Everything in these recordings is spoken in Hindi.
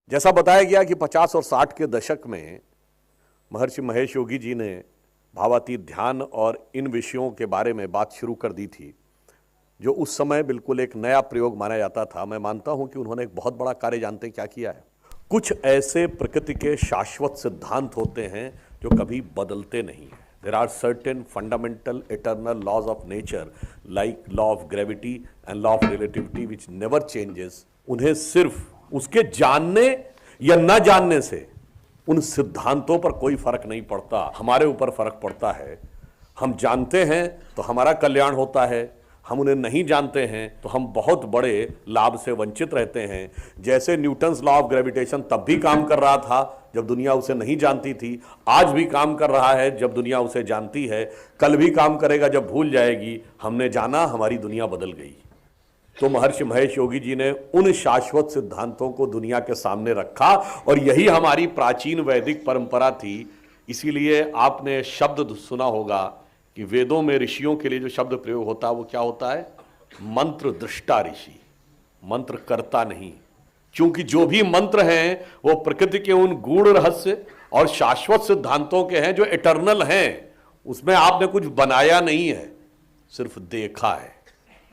जैसा बताया गया कि 50 और 60 के दशक में महर्षि महेश योगी जी ने भावातीत ध्यान और इन विषयों के बारे में बात शुरू कर दी थी, जो उस समय बिल्कुल एक नया प्रयोग माना जाता था। मैं मानता हूं कि उन्होंने एक बहुत बड़ा कार्य जानते हैं क्या किया है। कुछ ऐसे प्रकृति के शाश्वत सिद्धांत होते हैं जो कभी बदलते नहीं हैं। There are certain fundamental eternal laws of nature like law of gravity and law of relativity which never changes। उन्हें सिर्फ उसके जानने या न जानने से उन सिद्धांतों पर कोई फर्क नहीं पड़ता, हमारे ऊपर फर्क पड़ता है। हम जानते हैं तो हमारा कल्याण होता है, हम उन्हें नहीं जानते हैं तो हम बहुत बड़े लाभ से वंचित रहते हैं। जैसे न्यूटन्स लॉ ऑफ ग्रेविटेशन तब भी काम कर रहा था जब दुनिया उसे नहीं जानती थी, आज भी काम कर रहा है जब दुनिया उसे जानती है, कल भी काम करेगा जब भूल जाएगी। हमने जाना, हमारी दुनिया बदल गई। तो महर्षि महेश योगी जी ने उन शाश्वत सिद्धांतों को दुनिया के सामने रखा और यही हमारी प्राचीन वैदिक परंपरा थी। इसीलिए आपने शब्द सुना होगा कि वेदों में ऋषियों के लिए जो शब्द प्रयोग होता है वो क्या होता है? मंत्र दृष्टा ऋषि, मंत्र करता नहीं। क्योंकि जो भी मंत्र हैं वो प्रकृति के उन गूढ़ रहस्य और शाश्वत सिद्धांतों के हैं जो इटर्नल हैं। उसमें आपने कुछ बनाया नहीं है, सिर्फ देखा है।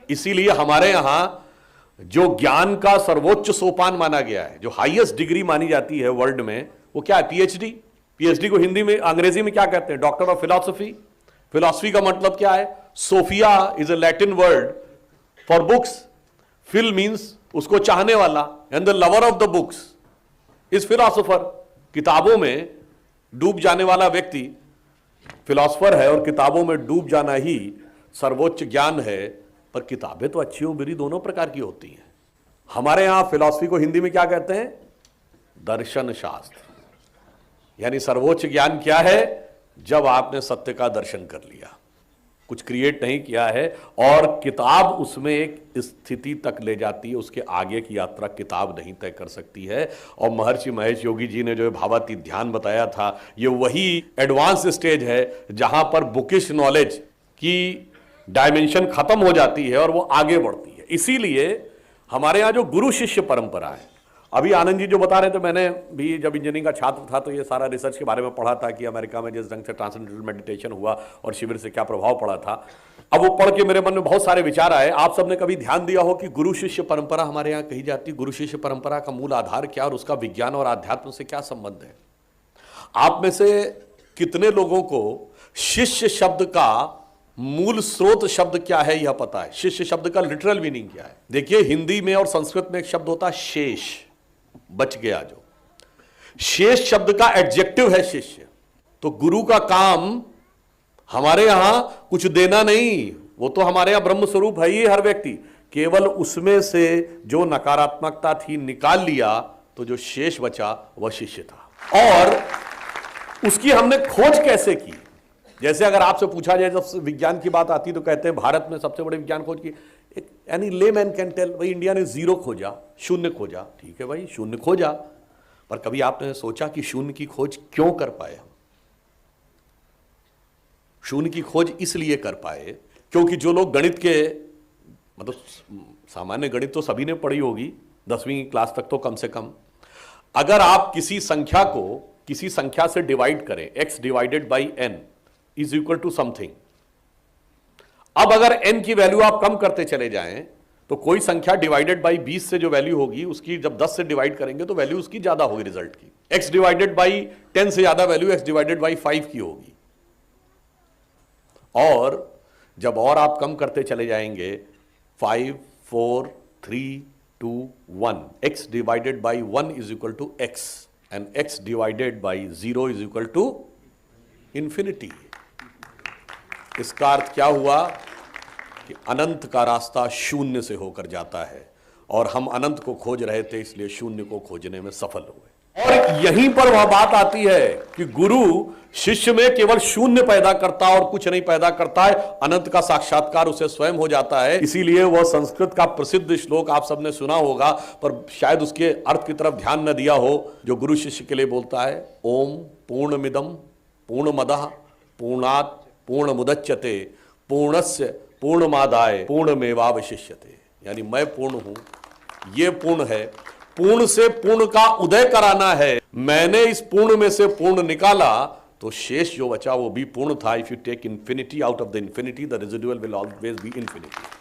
इसीलिए हमारे यहां जो ज्ञान का सर्वोच्च सोपान माना गया है, जो हाईएस्ट डिग्री मानी जाती है वर्ल्ड में, वो क्या है? पीएचडी। पीएचडी को हिंदी में, अंग्रेजी में क्या कहते हैं? Doctor of philosophy. फिलॉसफी का मतलब क्या है? Sophia is a Latin word for books. Phil means उसको चाहने वाला, and the lover of the books is philosopher. किताबों में डूब जाने वाला व्यक्ति फिलॉसफर है और किताबों में डूब जाना ही सर्वोच्च ज्ञान है। पर किताबें तो अच्छी और बुरी दोनों प्रकार की होती हैं। हमारे यहां फिलॉसफी को हिंदी में क्या कहते हैं? दर्शन शास्त्र। यानी सर्वोच्च ज्ञान क्या है? जब आपने सत्य का दर्शन कर लिया, कुछ क्रिएट नहीं किया है, और किताब उसमें एक स्थिति तक ले जाती है, उसके आगे की यात्रा किताब नहीं तय कर सकती है। और महर्षि महेश योगी जी ने जो भावातीत ध्यान बताया था, ये वही एडवांस स्टेज है जहां पर बुकिश नॉलेज की डायमेंशन खत्म हो जाती है और वो आगे बढ़ती है। इसीलिए हमारे यहाँ जो गुरु शिष्य परंपरा है, अभी आनंद जी जो बता रहे थे, मैंने भी जब इंजीनियरिंग का छात्र था तो ये सारा रिसर्च के बारे में पढ़ा था कि अमेरिका में जिस ढंग से ट्रांसेंडेंटल मेडिटेशन हुआ और शिविर से क्या प्रभाव पड़ा था। अब वो पढ़ के मेरे मन में बहुत सारे विचार आए। आप सबने कभी ध्यान दिया हो कि गुरु शिष्य परंपरा हमारे यहाँ कही जाती है? गुरु शिष्य परंपरा का मूल आधार क्या और उसका विज्ञान और आध्यात्म से क्या संबंध है? आप में से कितने लोगों को शिष्य शब्द का मूल स्रोत शब्द क्या है यह पता है? शिष्य शब्द का लिटरल मीनिंग क्या है? देखिए, हिंदी में और संस्कृत में एक शब्द होता है शेष, बच गया जो। शेष शब्द का एडजेक्टिव है शिष्य। तो गुरु का काम हमारे यहां कुछ देना नहीं, वो तो हमारे यहां ब्रह्म स्वरूप है ही हर व्यक्ति। केवल उसमें से जो नकारात्मकता थी निकाल लिया, तो जो शेष बचा वह शिष्य था। और उसकी हमने खोज कैसे की? जैसे अगर आपसे पूछा जाए, जब विज्ञान की बात आती तो कहते हैं भारत में सबसे बड़े विज्ञान खोज की, यानी लेमैन कैन टेल, भाई इंडिया ने जीरो खोजा, शून्य खोजा। ठीक है भाई, शून्य खोजा, पर कभी आपने सोचा कि शून्य की खोज क्यों कर पाए हम? शून्य की खोज इसलिए कर पाए क्योंकि जो लोग गणित के, मतलब सामान्य गणित तो सभी ने पढ़ी होगी 10वीं क्लास तक तो कम से कम। अगर आप किसी संख्या को किसी संख्या से डिवाइड करें, x divided by n is equal to something. अब अगर n की वैल्यू आप कम करते चले जाएं तो कोई संख्या डिवाइडेड बाई 20 से जो वैल्यू होगी उसकी जब 10 से डिवाइड करेंगे तो वैल्यू उसकी ज्यादा होगी रिजल्ट की। x डिवाइडेड बाई 10 से ज्यादा वैल्यू x डिवाइडेड बाई 5 की होगी। और जब और आप कम करते चले जाएंगे, 5 4 3 2 1, x divided by 1 is equal to x and x divided by 0 is equal to infinity. इसका अर्थ क्या हुआ कि अनंत का रास्ता शून्य से होकर जाता है और हम अनंत को खोज रहे थे, इसलिए शून्य को खोजने में सफल हुए। और यहीं पर वह बात आती है कि गुरु शिष्य में केवल शून्य पैदा करता और कुछ नहीं पैदा करता है, अनंत का साक्षात्कार उसे स्वयं हो जाता है। इसीलिए वह संस्कृत का प्रसिद्ध श्लोक आप सबने सुना होगा, पर शायद उसके अर्थ की तरफ ध्यान न दिया हो, जो गुरु शिष्य के लिए बोलता है, ओम पूर्णमिदं पूर्णमदः पूर्णात् पूर्णमुदच्यते पूर्णस्य पूर्णमादाय पूर्णमेवावशिष्यते। यानी मैं पूर्ण हूं, ये पूर्ण है, पूर्ण से पूर्ण का उदय कराना है, मैंने इस पूर्ण में से पूर्ण निकाला तो शेष जो बचा वो भी पूर्ण था। If you take infinity out of the infinity, the residual will always be infinity.